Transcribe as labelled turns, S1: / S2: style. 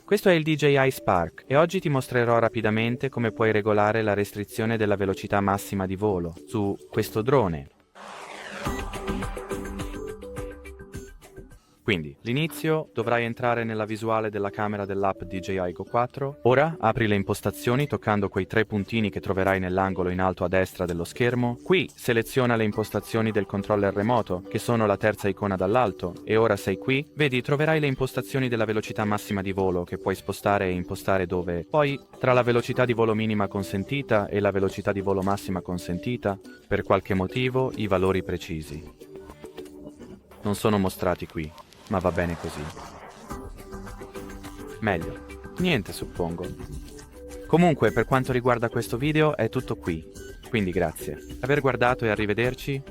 S1: Questo è il DJI SPARK e oggi ti mostrerò rapidamente come puoi regolare la restrizione della velocità massima di volo su questo drone. Quindi, l'inizio dovrai entrare nella visuale della camera dell'app DJI GO4. Ora apri le impostazioni toccando quei tre puntini che troverai nell'angolo in alto a destra dello schermo. Qui seleziona le impostazioni del controller remoto, che sono la terza icona dall'alto, e ora sei qui. Vedi, troverai le impostazioni della velocità massima di volo che puoi spostare e impostare dove. Poi, tra la velocità di volo minima consentita e la velocità di volo massima consentita, per qualche motivo i valori precisi non sono mostrati qui. Ma va bene così. Meglio. Niente, suppongo. Comunque, per quanto riguarda questo video, è tutto qui. Quindi grazie. Aver guardato e arrivederci.